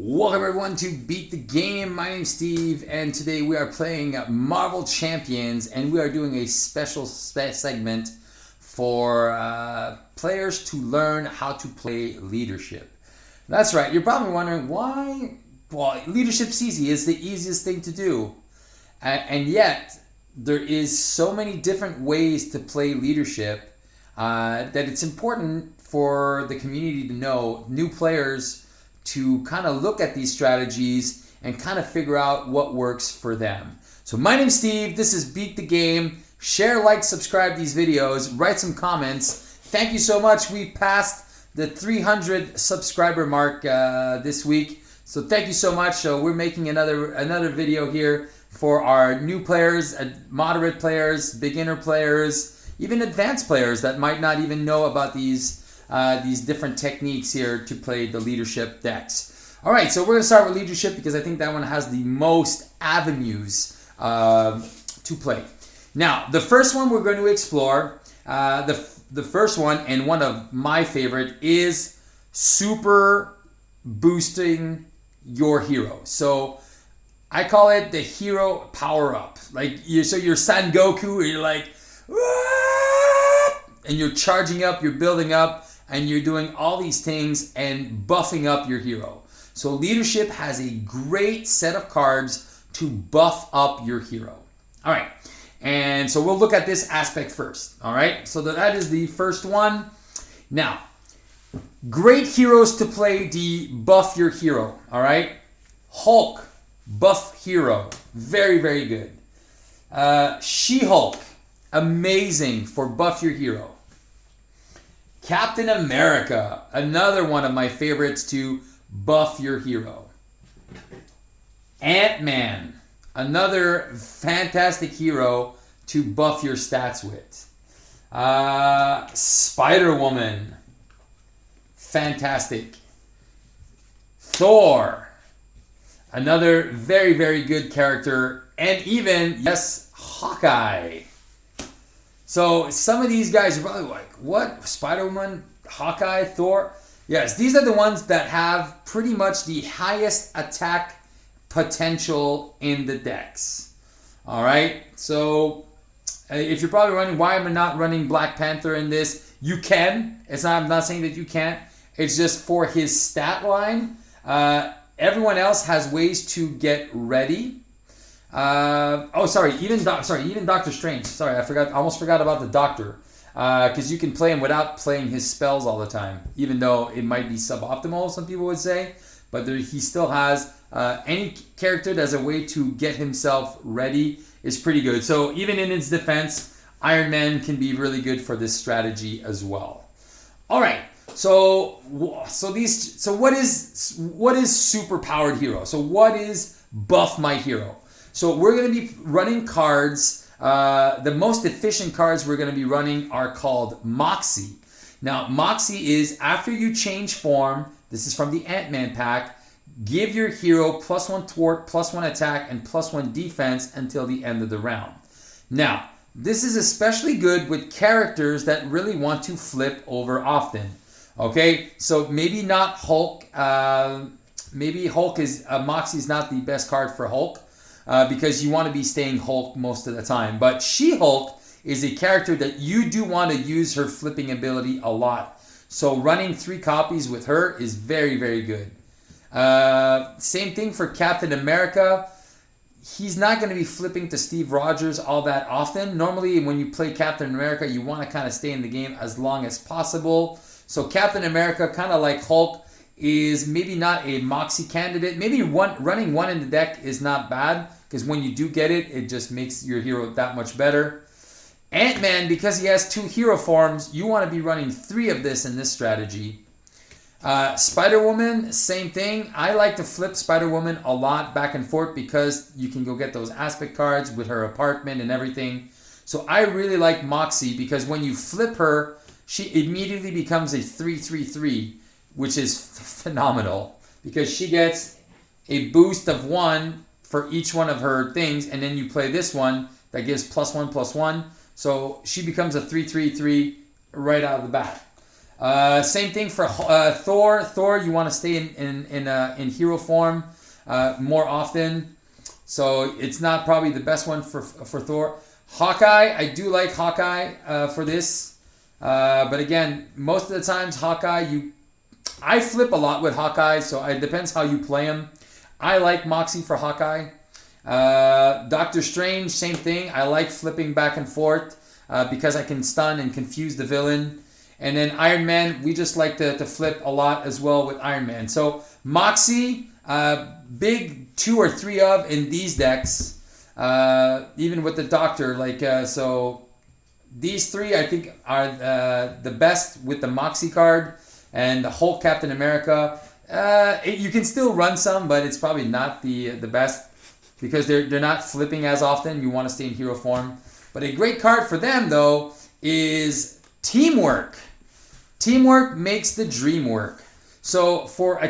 Welcome everyone to Beat the Game. My name's Steve, and today we are playing Marvel Champions, and we are doing a special segment for players to learn how to play leadership. That's right, you're probably wondering why. Well, leadership's easy. It's the easiest thing to do. And yet, there is so many different ways to play leadership that it's important for the community to know, new players, to kind of look at these strategies and kind of figure out what works for them. So my name's Steve, this is Beat the Game. Share, like, subscribe these videos, write some comments. Thank you so much. We passed the 300 subscriber mark this week. So thank you so much. So we're making another video here for our new players, moderate players, beginner players, even advanced players that might not even know about these different techniques here to play the leadership decks. All right, so we're going to start with leadership because I think that one has the most avenues to play. Now, the first one we're going to explore, the first one and one of my favorite is super boosting your hero. So I call it the hero power up. Like so you're Son Goku, and you're like, and you're charging up, you're building up, and you're doing all these things and buffing up your hero. So leadership has a great set of cards to buff up your hero. All right, and so we'll look at this aspect first. All right, so that is the first one. Now, great heroes to play the buff your hero. All right, Hulk, buff hero, very, very good. She-Hulk, amazing for buff your hero. Captain America, another one of my favorites to buff your hero. Ant-Man, another fantastic hero to buff your stats with. Spider-Woman, fantastic. Thor, another very, very good character. And even, yes, Hawkeye. So some of these guys are probably like, what? Spider-Man, Hawkeye, Thor? Yes, these are the ones that have pretty much the highest attack potential in the decks. All right, so if you're probably wondering why am I not running Black Panther in this, you can. I'm not saying that you can't. It's just for his stat line. Everyone else has ways to get ready. Even Doctor Strange. Sorry, I almost forgot about the Doctor. Because you can play him without playing his spells all the time, even though it might be suboptimal, some people would say. But he still has any character that's a way to get himself ready is pretty good. So even in its defense, Iron Man can be really good for this strategy as well. All right. So what is super powered hero? So what is buff my hero? So we're going to be running cards. The most efficient cards we're going to be running are called Moxie. Now, Moxie is after you change form, this is from the Ant-Man pack, give your hero +1 thwart, +1 attack, and +1 defense until the end of the round. Now, this is especially good with characters that really want to flip over often. Okay, so maybe not Hulk. Maybe Hulk is, Moxie is not the best card for Hulk. Because you want to be staying Hulk most of the time. But She-Hulk is a character that you do want to use her flipping ability a lot. So running 3 copies with her is very, very good. Same thing for Captain America. He's not going to be flipping to Steve Rogers all that often. Normally when you play Captain America, you want to kind of stay in the game as long as possible. So Captain America, kind of like Hulk, is maybe not a Moxie candidate. Maybe running one in the deck is not bad, because when you do get it, it just makes your hero that much better. Ant-Man, because he has 2 hero forms, you want to be running 3 of this in this strategy. Spider-Woman, same thing. I like to flip Spider-Woman a lot back and forth because you can go get those aspect cards with her apartment and everything. So I really like Moxie because when you flip her, she immediately becomes a 3/3/3, which is phenomenal because she gets a boost of 1 for each one of her things, and then you play this one that gives +1/+1. So she becomes a 3/3/3 right out of the bat. Same thing for Thor. Thor, you want to stay in hero form more often. So it's not probably the best one for Thor. Hawkeye, I do like Hawkeye for this. But again, most of the times Hawkeye, I flip a lot with Hawkeye, so it depends how you play him. I like Moxie for Hawkeye. Doctor Strange, same thing. I like flipping back and forth because I can stun and confuse the villain. And then Iron Man, we just like to flip a lot as well with Iron Man. So Moxie, big 2 or 3 of in these decks. Even with the Doctor, so these 3 I think are the best with the Moxie card and the Hulk, Captain America. You can still run some, but it's probably not the best because they're not flipping as often. You want to stay in hero form. But a great card for them though is Teamwork. Teamwork makes the dream work. So for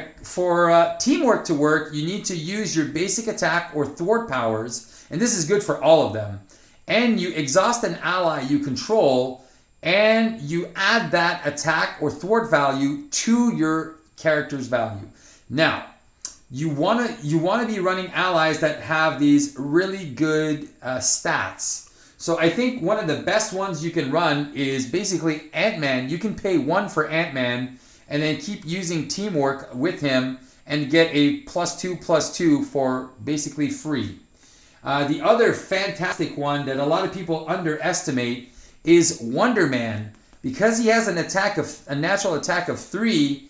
Teamwork to work, you need to use your basic attack or thwart powers, and this is good for all of them. And you exhaust an ally you control, and you add that attack or thwart value to your character's value. Now, you wanna be running allies that have these really good stats. So I think one of the best ones you can run is basically Ant-Man. You can pay 1 for Ant-Man and then keep using Teamwork with him and get a +2/+2 for basically free. The other fantastic one that a lot of people underestimate is Wonder Man. Because he has a natural attack of 3,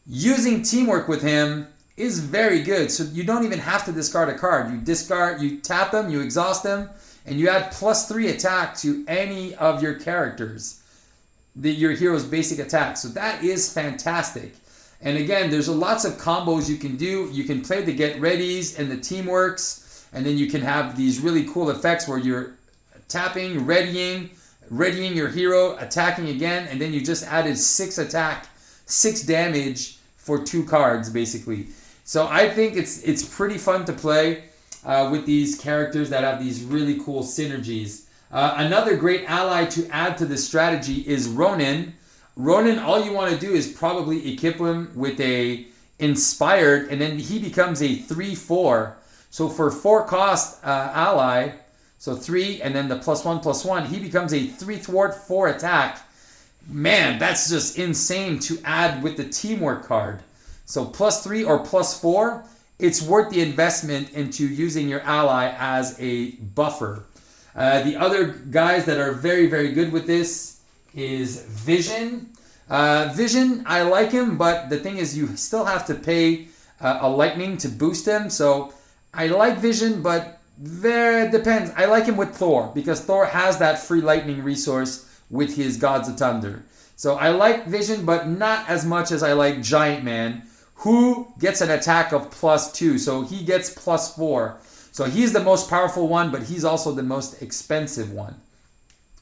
using Teamwork with him is very good. So you don't even have to discard a card. You tap him, you exhaust him, and you add +3 attack to any of your characters, your hero's basic attack. So that is fantastic. And again, there's lots of combos you can do. You can play the Get Readies and the Teamworks, and then you can have these really cool effects where you're tapping, readying your hero, attacking again, and then you just added 6 attack, 6 damage for 2 cards, basically. So I think it's pretty fun to play with these characters that have these really cool synergies. Another great ally to add to this strategy is Ronin. Ronin, all you want to do is probably equip him with a Inspired, and then he becomes a 3/4. So for 4 cost ally, so 3 and then the +1/+1, he becomes a 3 thwart 4 attack. Man, that's just insane to add with the Teamwork card. So +3 or +4, it's worth the investment into using your ally as a buffer. The other guys that are very, very good with this is Vision. Vision, I like him, but the thing is you still have to pay a lightning to boost him. So I like Vision, but it depends. I like him with Thor because Thor has that free lightning resource with his Gods of Thunder. So I like Vision, but not as much as I like Giant Man, who gets an attack of +2. So he gets +4. So he's the most powerful one, but he's also the most expensive one.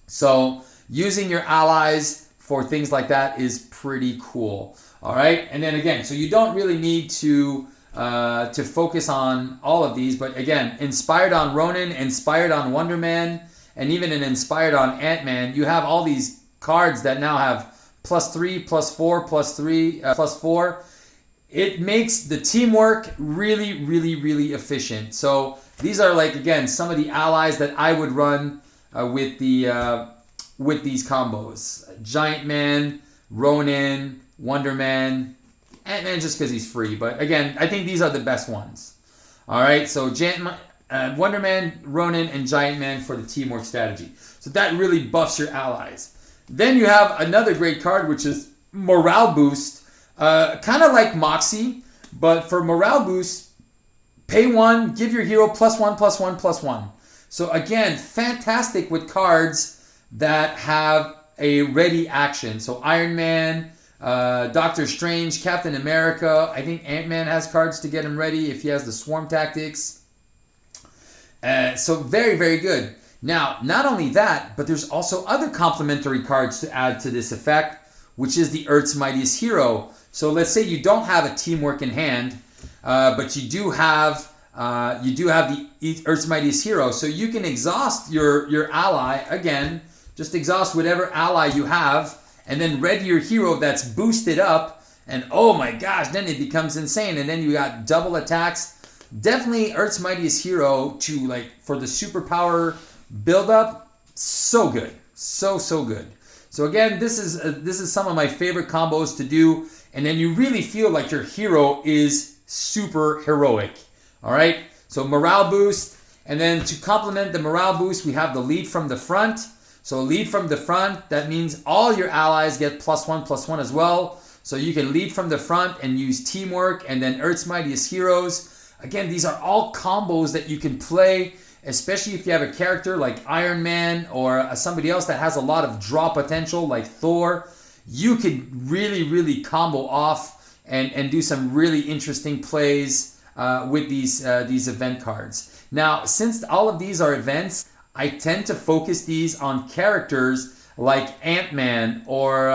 So using your allies for things like that is pretty cool. All right. And then again, so you don't really need to focus on all of these. But again, inspired on Ronin, inspired on Wonder Man, and even an inspired on Ant-Man, you have all these cards that now have +3, +4, +3, +4. It makes the Teamwork really, really, really efficient. So these are again, some of the allies that I would run with these combos. Giant Man, Ronin, Wonder Man, Ant-Man just because he's free. But again, I think these are the best ones. All right, so Wonder Man, Ronin, and Giant Man for the Teamwork strategy. So that really buffs your allies. Then you have another great card, which is Morale Boost. Kind of like Moxie, but for Morale Boost, pay 1, give your hero +1/+1/+1. So again, fantastic with cards that have a ready action. So Iron Man, Doctor Strange, Captain America. I think Ant-Man has cards to get him ready if he has the swarm tactics. So very, very good. Now, not only that, but there's also other complementary cards to add to this effect, which is the Earth's Mightiest Hero. So let's say you don't have a Teamwork in hand, but you do have the Earth's Mightiest Hero. So you can exhaust your ally again. Just exhaust whatever ally you have, and then ready your hero that's boosted up, and oh my gosh, then it becomes insane. And then you got double attacks. Definitely Earth's Mightiest Hero to like for the superpower buildup. So good, so good. So again, this is some of my favorite combos to do, and then you really feel like your hero is super heroic. All right. So morale boost, and then to complement the morale boost, we have the lead from the front. So lead from the front, that means all your allies get +1/+1 as well. So you can lead from the front and use teamwork, and then Earth's Mightiest Heroes. Again, these are all combos that you can play, especially if you have a character like Iron Man or somebody else that has a lot of draw potential like Thor. You could really combo off and do some really interesting plays with these event cards. Now, since all of these are events, I tend to focus these on characters like Ant-Man or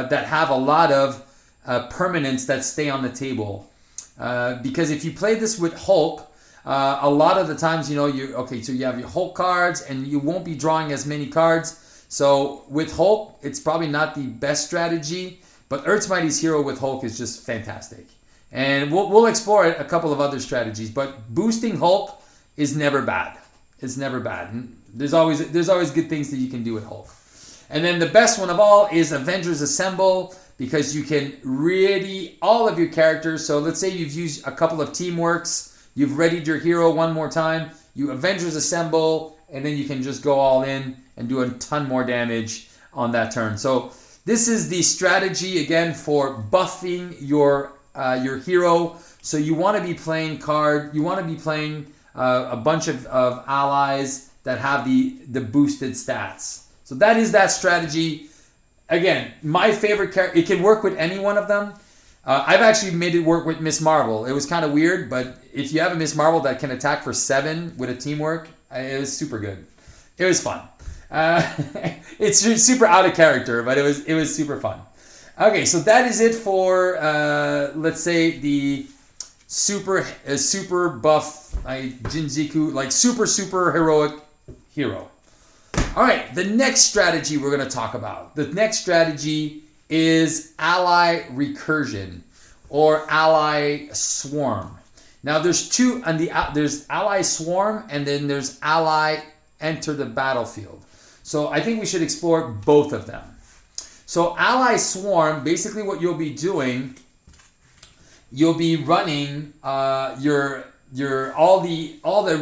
that have a lot of permanents that stay on the table. Because if you play this with Hulk, a lot of the times, you have your Hulk cards and you won't be drawing as many cards. So with Hulk, it's probably not the best strategy, but Earth's Mightiest Hero with Hulk is just fantastic. And we'll explore a couple of other strategies, but boosting Hulk is never bad. It's never bad. There's always good things that you can do with Hulk. And then the best one of all is Avengers Assemble, because you can ready all of your characters. So let's say you've used a couple of teamworks, you've readied your hero one more time, you Avengers Assemble, and then you can just go all in and do a ton more damage on that turn. So this is the strategy again for buffing your hero. So you want to be playing a bunch of allies that have the boosted stats. So that is that strategy. Again, my favorite character, it can work with any one of them. I've actually made it work with Miss Marvel. It was kind of weird, but if you have a Miss Marvel that can attack for 7 with a teamwork, it was super good. It was fun. It's super out of character, but it was super fun. Okay, so that is it for let's say the super buff Jinziku, like super heroic hero. All right, the next strategy we're going to talk about. The next strategy is ally recursion or ally swarm. Now there's two, and there's ally swarm and then there's ally enter the battlefield. So I think we should explore both of them. So ally swarm, basically what you'll be doing, you'll be running all the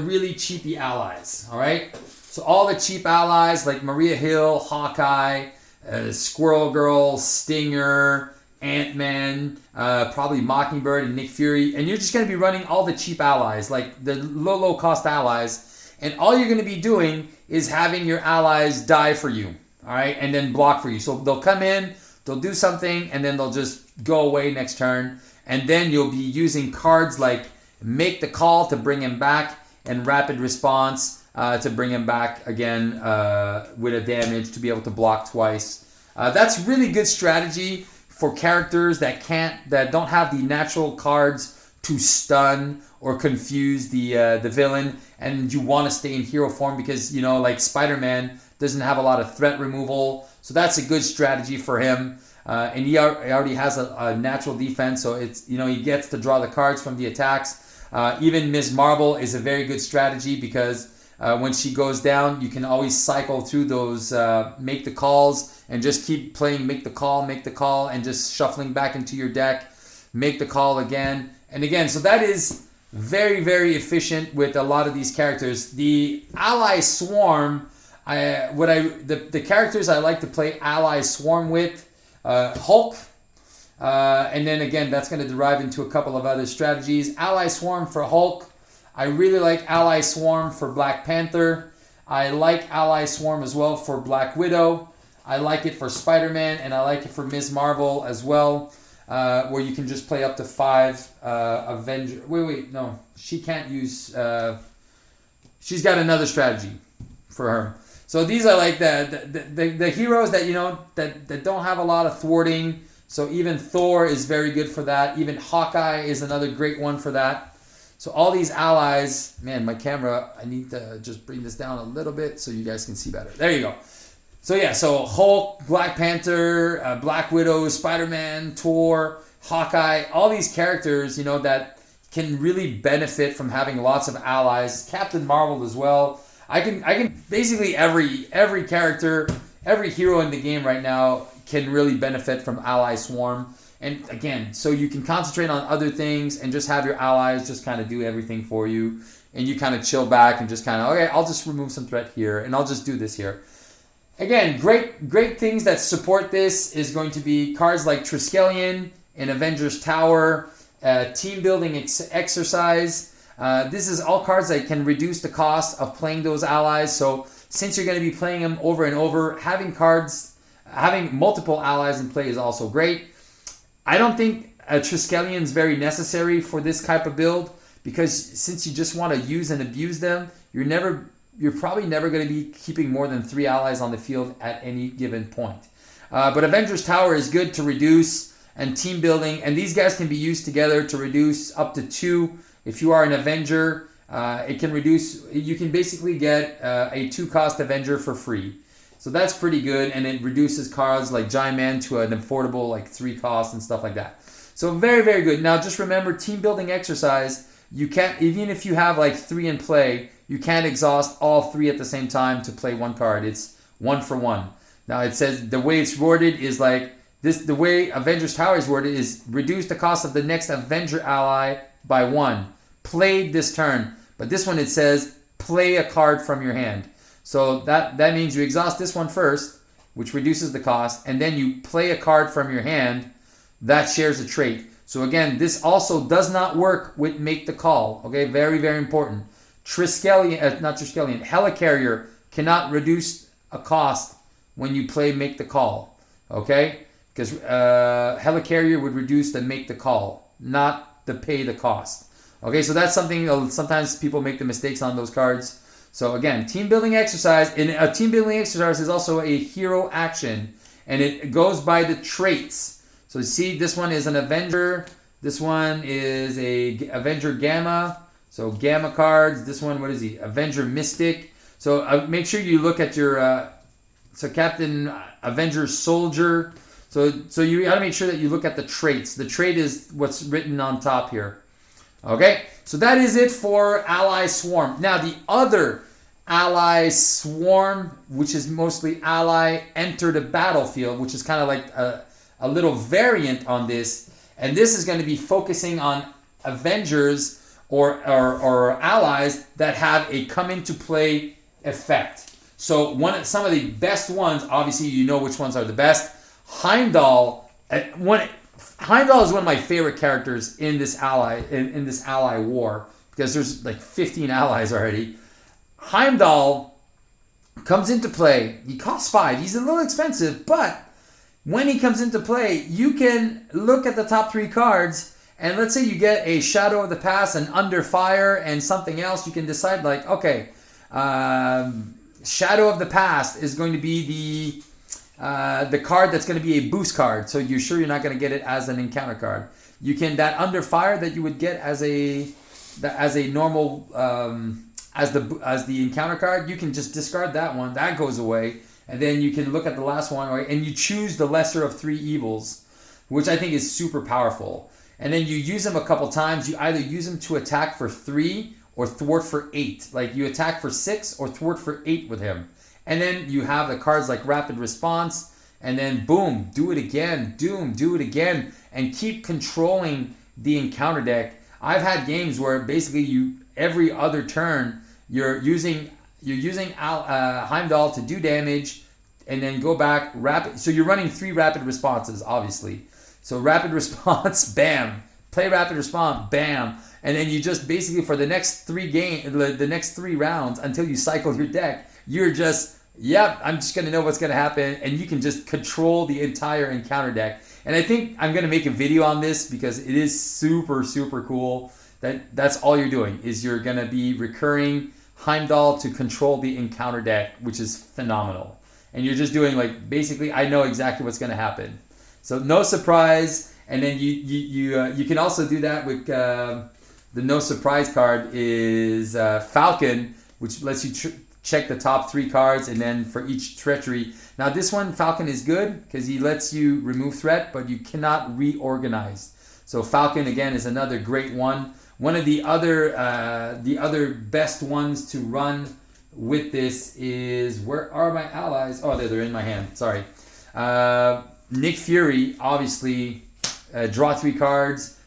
really cheapy allies. All right. So all the cheap allies like Maria Hill, Hawkeye, Squirrel Girl, Stinger, Ant-Man, probably Mockingbird and Nick Fury. And you're just going to be running all the cheap allies, like the low cost allies. And all you're going to be doing is having your allies die for you. All right. And then block for you. So they'll come in, they'll do something, and then they'll just go away next turn. And then you'll be using cards like Make the Call to bring him back and Rapid Response to bring him back again with a damage to be able to block twice. That's really good strategy for characters that don't have the natural cards to stun or confuse the villain, and you want to stay in hero form because like Spider-Man doesn't have a lot of threat removal, so that's a good strategy for him. And he already has a natural defense, so it's he gets to draw the cards from the attacks. Even Ms. Marvel is a very good strategy because when she goes down, you can always cycle through those Make the Calls and just keep playing Make the Call, and just shuffling back into your deck, Make the Call again and again. So that is very, very efficient with a lot of these characters. The Ally Swarm, the characters I like to play Ally Swarm with, Hulk, and then again, that's going to derive into a couple of other strategies. Ally Swarm for Hulk. I really like Ally Swarm for Black Panther. I like Ally Swarm as well for Black Widow. I like it for Spider-Man, and I like it for Ms. Marvel as well, where you can just play up to 5 Avengers. Wait, no. She can't use... she's got another strategy for her. So these are like the heroes that, that don't have a lot of thwarting. So even Thor is very good for that. Even Hawkeye is another great one for that. So all these allies, man, my camera, I need to just bring this down a little bit so you guys can see better. There you go. So yeah, so Hulk, Black Panther, Black Widow, Spider-Man, Thor, Hawkeye, all these characters, you know, that can really benefit from having lots of allies. Captain Marvel as well. I can basically every character, every hero in the game right now can really benefit from ally swarm. And again, so you can concentrate on other things and just have your allies just kind of do everything for you, and you kind of chill back and just kind of, okay, I'll just remove some threat here and I'll just do this here. Again, great things that support this is going to be cards like Triskelion and Avengers Tower, team building exercise. This is all cards that can reduce the cost of playing those allies. So since you're going to be playing them over and over, having multiple allies in play is also great. I don't think Triskelion is very necessary for this type of build, because since you just want to use and abuse them, you're probably never going to be keeping more than 3 allies on the field at any given point. But Avengers Tower is good to reduce and team building, and these guys can be used together to reduce up to 2. If you are an Avenger, it can reduce. You can basically get a 2-cost Avenger for free. So that's pretty good, and it reduces cards like Giant Man to an affordable like 3 costs and stuff like that. So very, very good. Now just remember, team building exercise, you can't, even if you have like 3 in play, you can't exhaust all 3 at the same time to play 1 card. It's 1 for 1. Now it says the way it's worded is like this. The way Avengers Tower is worded is reduce the cost of the next Avenger ally by 1. Played this turn. But this one it says play a card from your hand. So that means you exhaust this one first, which reduces the cost, and then you play a card from your hand that shares a trait. So again, this also does not work with Make the Call. Okay, very, very important. Helicarrier cannot reduce a cost when you play Make the Call. Okay, because Helicarrier would reduce the Make the Call, not the pay the cost. Okay, so that's something sometimes people make the mistakes on those cards. So again, team building exercise. And a team building exercise is also a hero action, and it goes by the traits. So you see, this one is an Avenger. This one is a Avenger Gamma. So Gamma cards. This one, what is he? Avenger Mystic. So make sure you look at your so Captain Avenger Soldier. So you got to make sure that you look at the traits. The trait is what's written on top here. Okay, so that is it for Ally Swarm. Now the other Ally Swarm, which is mostly Ally Enter the Battlefield, which is kind of like a little variant on this. And this is going to be focusing on Avengers or allies that have a come into play effect. So some of the best ones, obviously you know which ones are the best. Heimdall, Heimdall is one of my favorite characters in this ally war, because there's like 15 allies already. Heimdall comes into play. He costs 5. He's a little expensive, but when he comes into play, you can look at the top 3 cards, and let's say you get a Shadow of the Past, an Under Fire, and something else. You can decide like, okay, Shadow of the Past is going to be the card that's going to be a boost card, so you're sure you're not going to get it as an encounter card. You can, that Under Fire that you would get as a normal as the encounter card, you can just discard that one. That goes away, and then you can look at the last one, right, and you choose the lesser of 3 evils, which I think is super powerful. And then you use them a couple times. You either use them to attack for 3 or thwart for 8. Like you attack for 6 or thwart for 8 with him. And then you have the cards like Rapid Response, and then boom, do it again, do it again, and keep controlling the encounter deck. I've had games where basically every other turn you're using Heimdall to do damage, and then go back rapid. So you're running 3 Rapid Responses, obviously. So Rapid Response, bam. Play Rapid Response, bam. And then you just basically for the next 3 rounds until you cycle your deck, you're just, yep, I'm just going to know what's going to happen. And you can just control the entire encounter deck. And I think I'm going to make a video on this because it is super, super cool. That's all you're doing is you're going to be recurring Heimdall to control the encounter deck, which is phenomenal. And you're just doing like, basically, I know exactly what's going to happen. So no surprise. And then you can also do that with the no surprise card is Falcon, which lets you check the top 3 cards, and then for each treachery. Now this one, Falcon is good because he lets you remove threat, but you cannot reorganize. So Falcon again is another great one. One of the other best ones to run with this is, where are my allies? Oh, they're in my hand. Sorry. Nick Fury, obviously, draw 3 cards,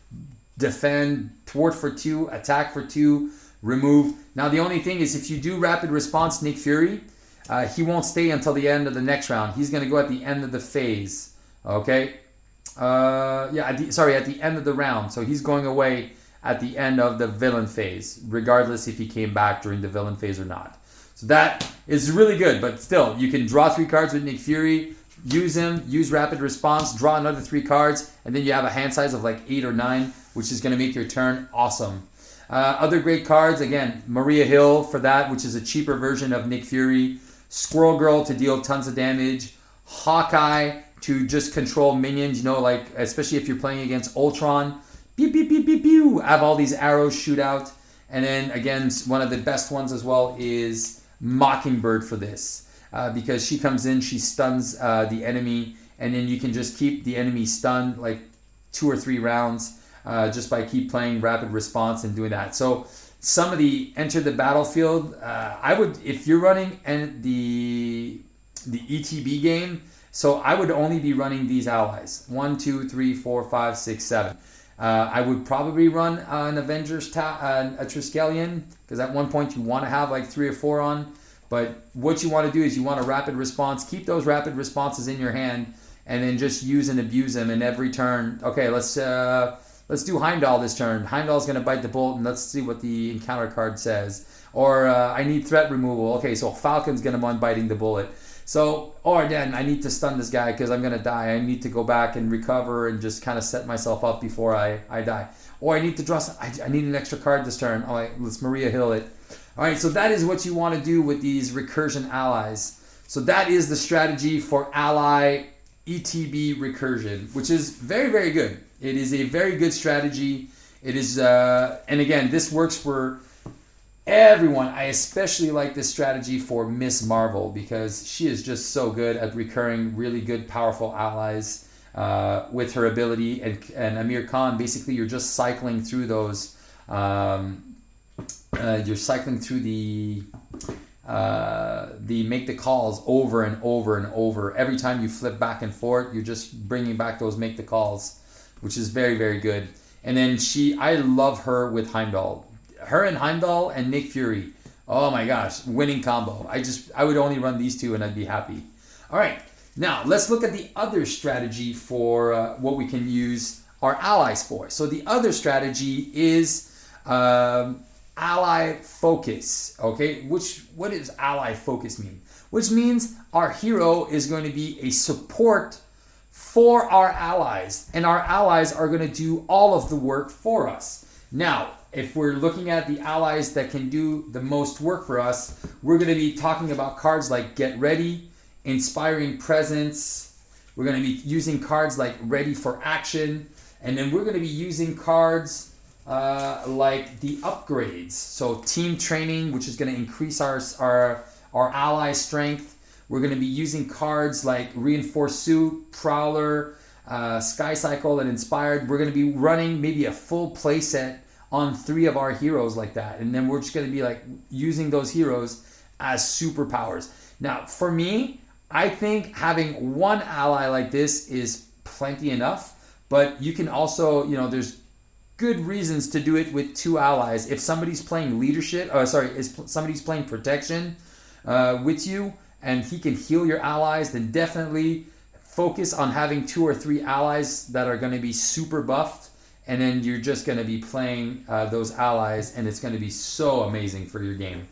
defend, thwart for 2, attack for 2, remove. Now the only thing is, if you do rapid response Nick Fury, he won't stay until the end of the next round. He's going to go at the end of the phase. Okay? At the end of the round. So he's going away at the end of the villain phase, regardless if he came back during the villain phase or not. So that is really good, but still, you can draw 3 cards with Nick Fury, use him, use rapid response, draw another 3 cards, and then you have a hand size of like 8 or 9, which is going to make your turn awesome. Other great cards, again, Maria Hill for that, which is a cheaper version of Nick Fury. Squirrel Girl to deal tons of damage. Hawkeye to just control minions, like especially if you're playing against Ultron. Pew, pew, pew, pew, pew. Have all these arrows shoot out. And then again, one of the best ones as well is Mockingbird for this. Because she comes in, she stuns the enemy, and then you can just keep the enemy stunned like 2 or 3 rounds. Just by keep playing rapid response and doing that. So some of the enter the battlefield, I would, if you're running the ETB game, so I would only be running these allies. 1, 2, 3, 4, 5, 6, 7. I would probably run an Avengers, a Triskelion, because at one point you want to have like 3 or 4 on. But what you want to do is you want a rapid response. Keep those rapid responses in your hand, and then just use and abuse them in every turn. Okay, let's do Heimdall this turn. Heimdall's going to bite the bullet, and let's see what the encounter card says. Or I need threat removal. Okay, so Falcon's going to be biting the bullet. So, or then I need to stun this guy because I'm going to die. I need to go back and recover and just kind of set myself up before I die. Or I need to draw I need an extra card this turn. All right, let's Maria Hill it. All right, so that is what you want to do with these recursion allies. So that is the strategy for Ally ETB recursion, which is very, very good. It is a very good strategy. It is, and again, this works for everyone. I especially like this strategy for Miss Marvel because she is just so good at recurring really good, powerful allies with her ability. And Amir Khan, basically, you're just cycling through those. You're cycling through the make the calls over and over and over. Every time you flip back and forth, you're just bringing back those make the calls, which is very, very good. And then I love her with Heimdall. Her and Heimdall and Nick Fury. Oh my gosh, winning combo. I would only run these 2 and I'd be happy. All right, now let's look at the other strategy for what we can use our allies for. So the other strategy is ally focus. Okay, what does ally focus mean? Which means our hero is going to be a support for our allies, and our allies are going to do all of the work for us. Now, if we're looking at the allies that can do the most work for us, we're going to be talking about cards like Get Ready, Inspiring Presence. We're going to be using cards like Ready for Action, and then we're going to be using cards like the upgrades. So Team Training, which is going to increase our ally strength. We're going to be using cards like Reinforced Suit, Prowler, Sky Cycle, and Inspired. We're going to be running maybe a full play set on 3 of our heroes like that. And then we're just going to be like using those heroes as superpowers. Now, for me, I think having 1 ally like this is plenty enough. But you can also, there's good reasons to do it with 2 allies. If somebody's playing leadership, somebody's playing protection with you, and he can heal your allies, then definitely focus on having 2 or 3 allies that are going to be super buffed, and then you're just going to be playing those allies, and it's going to be so amazing for your game.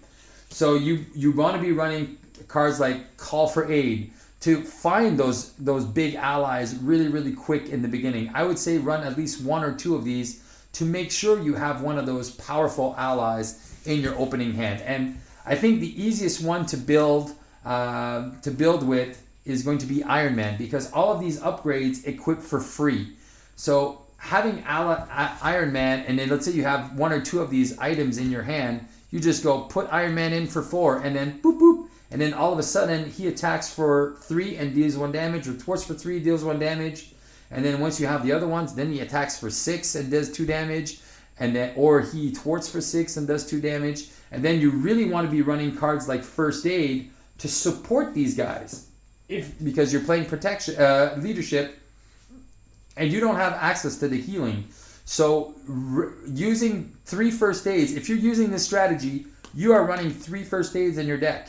So you want to be running cards like Call for Aid to find those big allies really, really quick in the beginning. I would say run at least 1 or 2 of these to make sure you have one of those powerful allies in your opening hand. And I think the easiest one to build with is going to be Iron Man, because all of these upgrades equip for free. So having Iron Man, and then let's say you have 1 or 2 of these items in your hand, You just go put Iron Man in for 4 and then boop boop. And then all of a sudden he attacks for 3 and deals 1 damage, or thwarts for 3, deals 1 damage. And then once you have the other ones, then he attacks for 6 and does 2 damage. And then, or he thwarts for 6 and does 2 damage. And then you really want to be running cards like First Aid to support these guys. Because you're playing protection, leadership, and you don't have access to the healing. So using 3 First Aids, if you're using this strategy, you are running 3 First Aids in your deck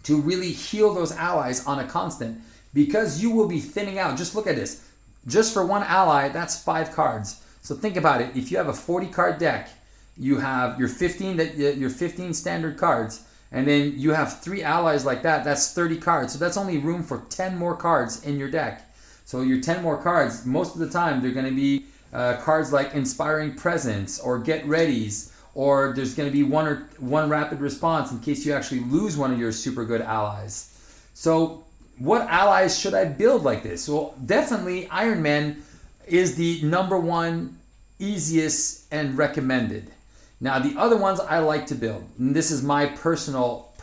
to really heal those allies on a constant, because you will be thinning out. Just look at this. Just for one ally, that's 5 cards. So think about it. If you have a 40 card deck, you have your 15 standard cards, and then you have 3 allies like that, that's 30 cards. So that's only room for 10 more cards in your deck. So your 10 more cards, most of the time, they're going to be cards like Inspiring Presence or Get Readies, or there's going to be one rapid response in case you actually lose one of your super good allies. So what allies should I build like this? Well, definitely Iron Man is the #1 easiest and recommended. Now the other ones I like to build, and this is my personal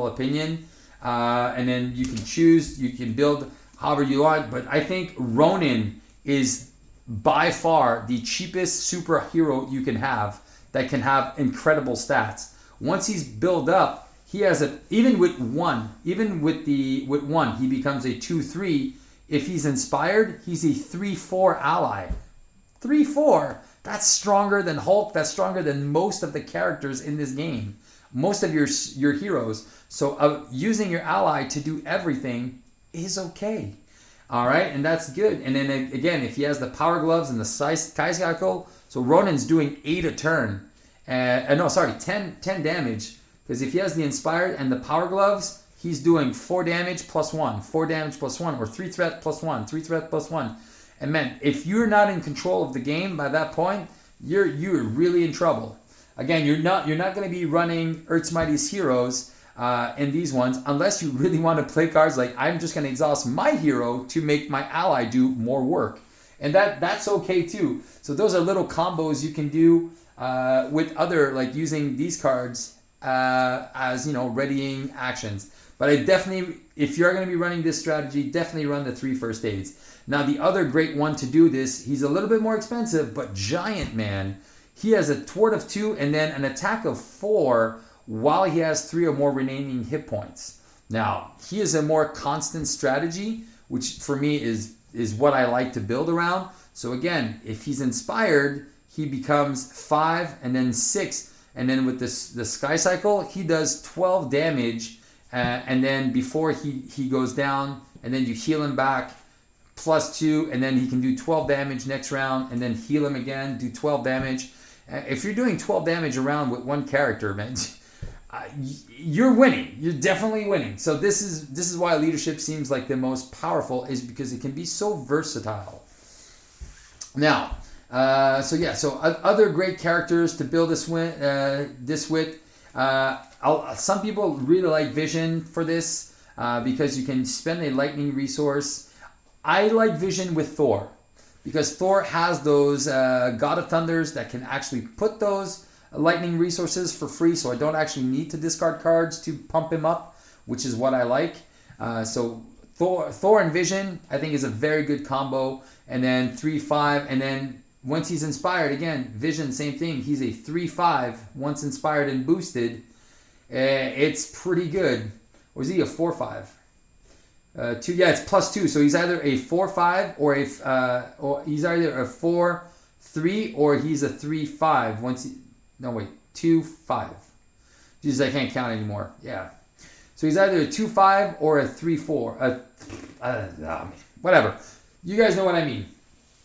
opinion, and then you can choose, you can build however you want, but I think Ronin is by far the cheapest superhero you can have that can have incredible stats. Once he's built up, he has even with one, he becomes a 2/3. If he's inspired, he's a 3/4 ally. 3/4. That's stronger than Hulk. That's stronger than most of the characters in this game. Most of your heroes. So using your ally to do everything is okay. All right, and that's good. And then again, if he has the Power Gloves and the Sky Cycle, so Ronin's doing 8 a turn. 10 damage. Because if he has the Inspired and the Power Gloves, he's doing 4 damage plus 1, 4 damage plus 1, or 3 threat plus 1, 3 threat plus 1. And man, if you're not in control of the game by that point, you're really in trouble. Again, you're not going to be running Earth's Mightiest Heroes in these ones unless you really want to play cards like I'm just going to exhaust my hero to make my ally do more work, and that's okay too. So those are little combos you can do with other, like using these cards as readying actions. But I definitely, if you're going to be running this strategy, definitely run the 3 First Aids. Now the other great one to do this, he's a little bit more expensive, but Giant Man, he has a thwart of 2 and then an attack of 4 while he has 3 or more remaining hit points. Now he is a more constant strategy, which for me is what I like to build around. So again, if he's inspired, he becomes 5 and then 6. And then with the Sky Cycle, he does 12 damage. And then before he goes down, and then you heal him back, plus 2, and then he can do 12 damage next round, and then heal him again, do 12 damage. If you're doing 12 damage around with one character, man, you're winning. You're definitely winning. So this is why leadership seems like the most powerful, is because it can be so versatile. Now, so other great characters to build this with. Some people really like Vision for this because you can spend a lightning resource. I like Vision with Thor because Thor has those God of Thunders that can actually put those lightning resources for free, so I don't actually need to discard cards to pump him up, which is what I like. So Thor and Vision, I think, is a very good combo. And then 3/5, and then once he's inspired, again, Vision, same thing. He's a 3/5 once inspired and boosted. It's pretty good. Or is he a 4/5? 2, yeah, it's plus 2. So he's either a 4/5 or he's either a 4/3 or he's a 3/5. 2/5. Jesus, I can't count anymore. Yeah. So he's either a 2/5 or a 3/4. Whatever. You guys know what I mean.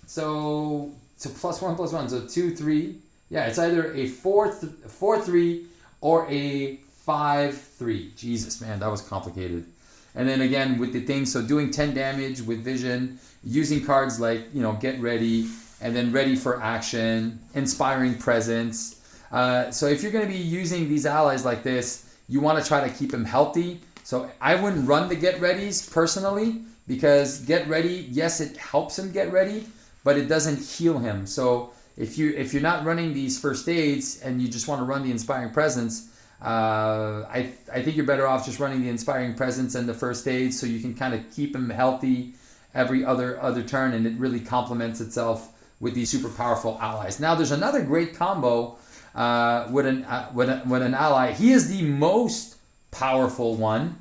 So plus 1. So 2, 3. Yeah, it's either a 4/3 or a 5/3. Jesus, man, that was complicated. And then again with the things, so doing 10 damage with Vision, using cards like, Get Ready, and then Ready for Action, Inspiring Presence. So if you're going to be using these allies like this, you want to try to keep them healthy. So I wouldn't run the Get Readies personally, because Get Ready, yes, it helps him get ready, but it doesn't heal him. So if you're not running these first aids and you just want to run the inspiring presence, I think you're better off just running the inspiring presence and the first aid, so you can kind of keep him healthy every other turn, and it really complements itself with these super powerful allies. Now there's another great combo with an ally. He is the most powerful one,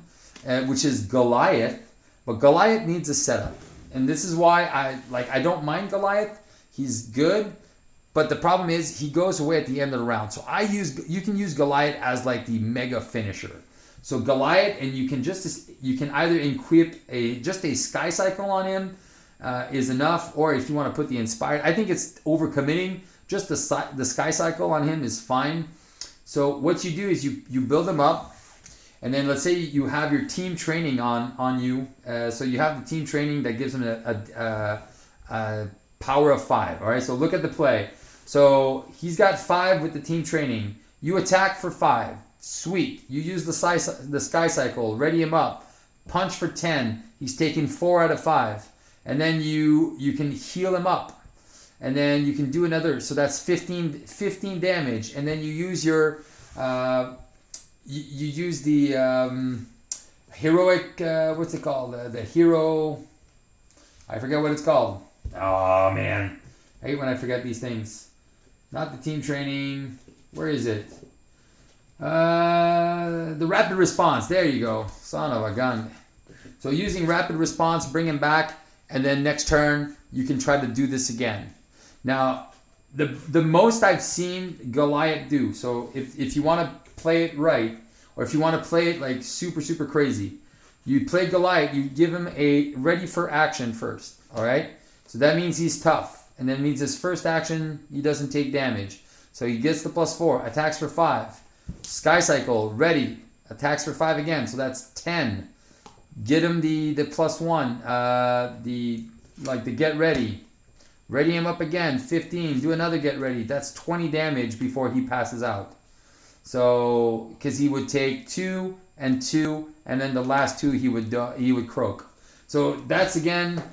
which is Goliath, but Goliath needs a setup, and this is why I don't mind Goliath. He's good. But the problem is he goes away at the end of the round. So you can use Goliath as like the mega finisher. So Goliath, and you can either equip just a sky cycle on him is enough, or if you want to put the inspired, I think it's overcommitting. Just the sky cycle on him is fine. So what you do is you build him up, and then let's say you have your team training on you. So you have the team training that gives him a power of 5. All right. So look at the play. So he's got 5 with the team training. You attack for 5. Sweet. You use the sky cycle. Ready him up. Punch for 10. He's taking 4 out of 5. And then you can heal him up. And then you can do another. So that's 15 damage. And then you use your you use the heroic what's it called? The hero. I forget what it's called. Oh man, I hate when I forget these things. Not the team training. Where is it? The rapid response. There you go. Son of a gun. So using rapid response, bring him back, and then next turn you can try to do this again. Now, the most I've seen Goliath do. So if you want to play it right, or if you want to play it like super crazy, you play Goliath. You give him a ready for action first. All right. So that means he's tough. And then means his first action, he doesn't take damage. So he gets the +4, attacks for 5. Sky cycle, ready, attacks for 5 again. So that's 10. Get him the +1, the get ready. Ready him up again, 15. Do another get ready. That's 20 damage before he passes out. So, because he would take 2 and 2, and then the last 2 he would croak. So that's again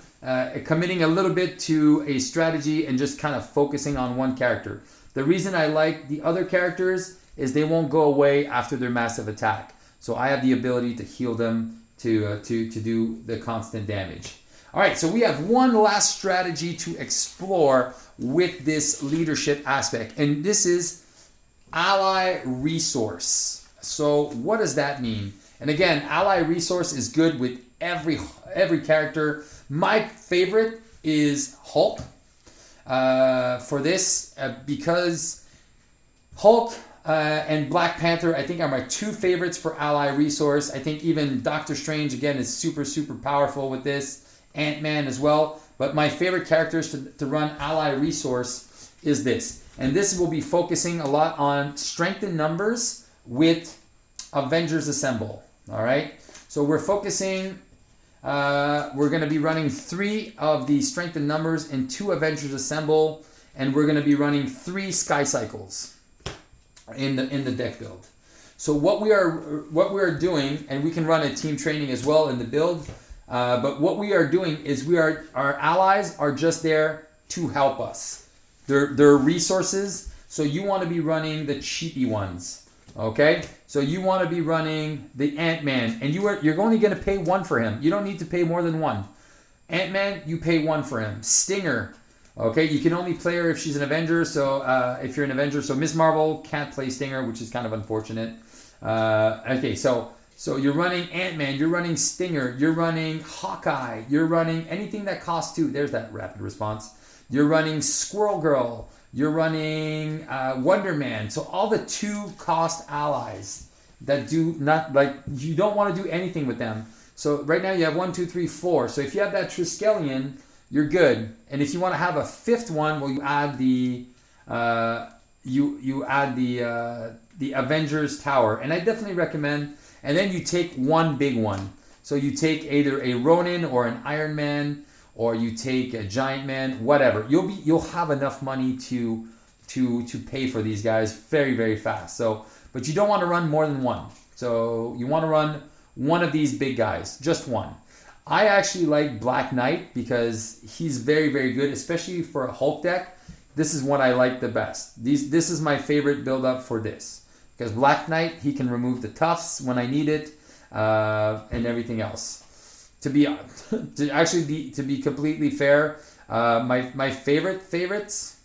committing a little bit to a strategy and just kind of focusing on one character. The reason I like the other characters is they won't go away after their massive attack. So I have the ability to heal them to do the constant damage. All right, so we have one last strategy to explore with this leadership aspect, and this is ally resource. So what does that mean? And again, ally resource is good with every character. My favorite is Hulk for this because Hulk and Black Panther, I think, are my 2 favorites for ally resource. I think even Doctor Strange, again, is super powerful with this. Ant-Man as well. But my favorite characters to run ally resource is this. And this will be focusing a lot on strength in numbers with Avengers Assemble. All right. So we're focusing, we're going to be running 3 of the strength in numbers and 2 Avengers Assemble. And we're going to be running 3 Sky Cycles in the deck build. So what we are doing, and we can run a team training as well in the build, but what we are doing is our allies are just there to help us. They're resources. So you want to be running the cheapy ones, okay? So you want to be running the Ant-Man, and you're only going to pay 1 for him. You don't need to pay more than 1. Ant-Man, you pay 1 for him. Stinger, okay? You can only play her if she's an Avenger. So if you're an Avenger, so Ms. Marvel can't play Stinger, which is kind of unfortunate. Okay, so you're running Ant-Man, you're running Stinger, you're running Hawkeye, you're running anything that costs 2. There's that rapid response. You're running Squirrel Girl, you're running Wonder Man. So all the 2-cost allies that do not, like, you don't want to do anything with them. So right now you have 1, 2, 3, 4. So if you have that Triskelion, you're good. And if you want to have a 5th one, well, you add the the Avengers Tower, and I definitely recommend. And then you take 1 big one. So you take either a Ronin or an Iron Man, or you take a Giant Man, whatever. You'll have enough money to pay for these guys very fast. So, but you don't want to run more than 1. So you want to run 1 of these big guys, just 1. I actually like Black Knight because he's very good, especially for a Hulk deck. this is what I like the best. This is my favorite build up for this, because Black Knight, he can remove the tufts when I need it, and everything else. To be completely fair, my favorites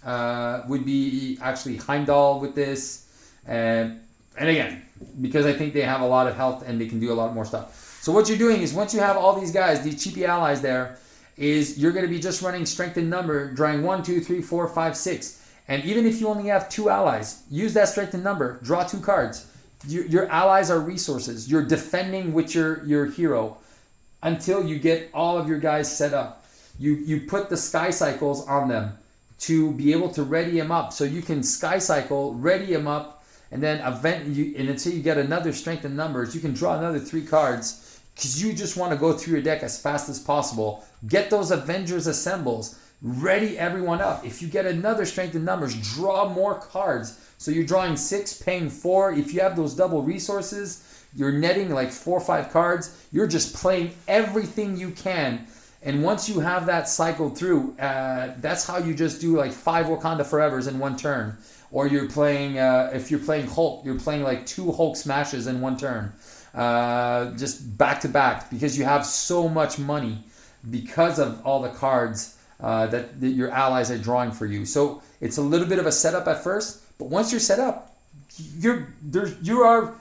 would be actually Heimdall with this, and again, because I think they have a lot of health and they can do a lot more stuff. So what you're doing is, once you have all these guys, these cheapy allies there, is you're going to be just running strength in number, drawing 1, 2, 3, 4, 5, 6. And even if you only have 2 allies, use that strength in number, draw 2 cards. Your allies are resources. You're defending with your hero until you get all of your guys set up. You put the sky cycles on them to be able to ready them up. So you can sky cycle, ready them up, and then and until you get another strength in numbers, you can draw another 3 cards, because you just want to go through your deck as fast as possible. Get those Avengers assembles, ready everyone up. If you get another strength in numbers, draw more cards. So you're drawing 6, paying 4. If you have those double resources, you're netting like 4 or 5 cards. You're just playing everything you can. And once you have that cycled through, that's how you just do like 5 Wakanda Forevers in one turn. Or you're playing, if you're playing Hulk, you're playing like 2 Hulk smashes in one turn. Just back to back, because you have so much money because of all the cards that your allies are drawing for you. So it's a little bit of a setup at first, but once you're set up, you are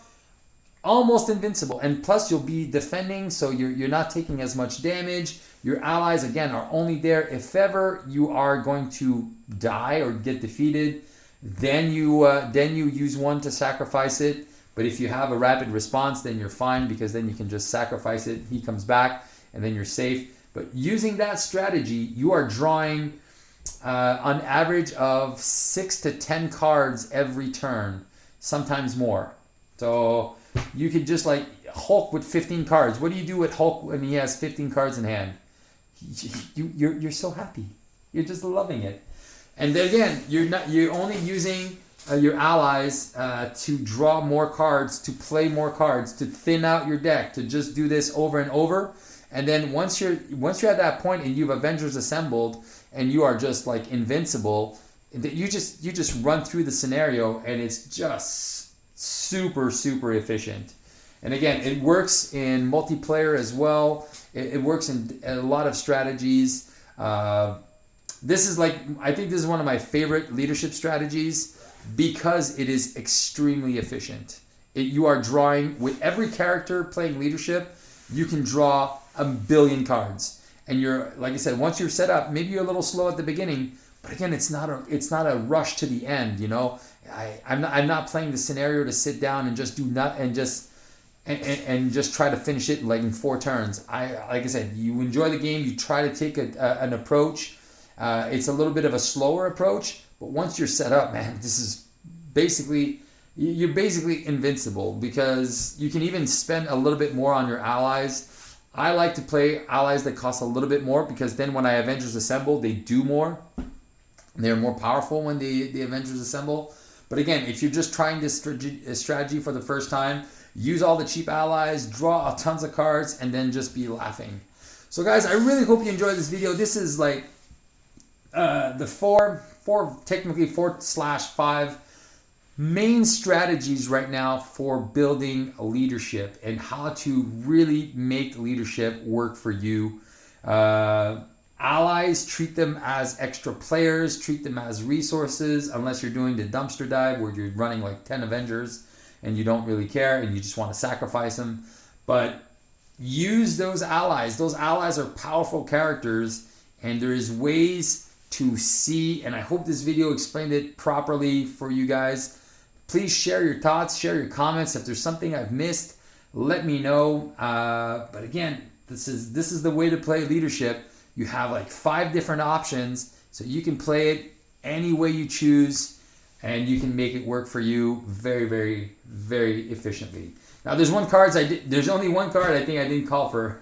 almost invincible. And plus you'll be defending, so you're not taking as much damage. Your allies, again, are only there if ever you are going to die or get defeated. Then you use one to sacrifice it. But if you have a rapid response, then you're fine, because then you can just sacrifice it. He comes back, and then you're safe. But using that strategy, you are drawing on average of 6 to 10 cards every turn, sometimes more. So you could just, like Hulk with 15 cards. What do you do with Hulk when he has 15 cards in hand? You're so happy. You're just loving it. And then again, you're only using your allies to draw more cards, to play more cards, to thin out your deck, to just do this over and over. And then once you're at that point and you've Avengers assembled and you are just like invincible, you just run through the scenario, and it's just super, super efficient. And again, it works in multiplayer as well. It works in a lot of strategies. This is I think this is one of my favorite leadership strategies, because it is extremely efficient. You are drawing, with every character playing leadership, you can draw 1 billion cards. And you're, like I said, once you're set up, maybe you're a little slow at the beginning, but again, it's not a rush to the end. You know, I'm not playing the scenario to sit down and just do and just try to finish it like in 4 turns. Like I said, you enjoy the game, you try to take an approach. It's a little bit of a slower approach, but once you're set up, man, this is you're basically invincible, because you can even spend a little bit more on your allies. I like to play allies that cost a little bit more, because then when I Avengers assemble, they do more. They're more powerful when the Avengers assemble. But again, if you're just trying this strategy for the first time, use all the cheap allies, draw tons of cards, and then just be laughing. So guys, I really hope you enjoyed this video. This is like the 4/5 main strategies right now for building a leadership, and how to really make leadership work for you. Allies, treat them as extra players, treat them as resources, unless you're doing the dumpster dive where you're running like 10 Avengers and you don't really care and you just want to sacrifice them. But use those allies. Those allies are powerful characters, and there is ways to see, and I hope this video explained it properly for you guys. Please share your thoughts, share your comments. If there's something I've missed, let me know. But again, this is the way to play leadership. You have like 5 different options, so you can play it any way you choose, and you can make it work for you very, very, very efficiently. Now, there's only one card I think I didn't call for,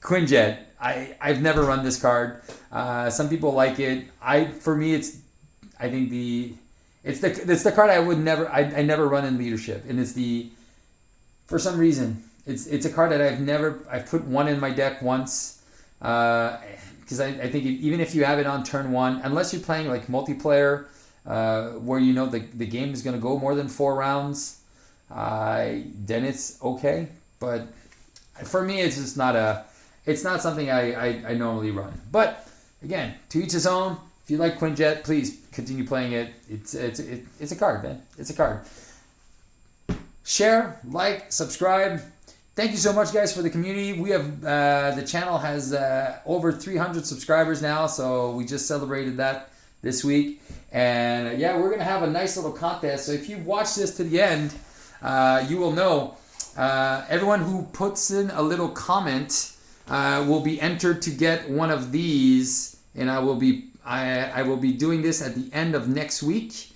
Quinjet. I've never run this card. Some people like it. For me, it's the card I never run in leadership, and for some reason it's a card that I've put one in my deck once. Because I think even if you have it on turn 1, unless you're playing like multiplayer, where you know the game is going to go more than 4 rounds, then it's okay. But for me, it's just it's not something I normally run. But again, to each his own. If you like Quinjet, please continue playing it. It's a card, man. It's a card. Share, like, subscribe. Thank you so much, guys, for the community. We have the channel has over 300 subscribers now, so we just celebrated that this week. And yeah, we're gonna have a nice little contest. So if you watch this to the end, you will know. Everyone who puts in a little comment will be entered to get one of these, and I will be doing this at the end of next week,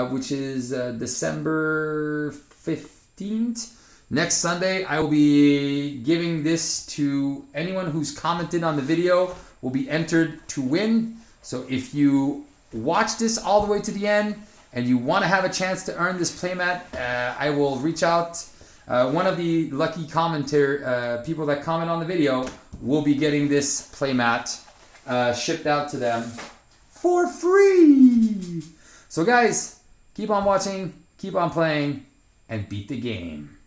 which is December 15th. Next Sunday, I will be giving this to anyone who's commented on the video will be entered to win. So if you watch this all the way to the end and you want to have a chance to earn this playmat, I will reach out. One of the lucky people that comment on the video will be getting this playmat shipped out to them for free. So guys, keep on watching, keep on playing, and beat the game.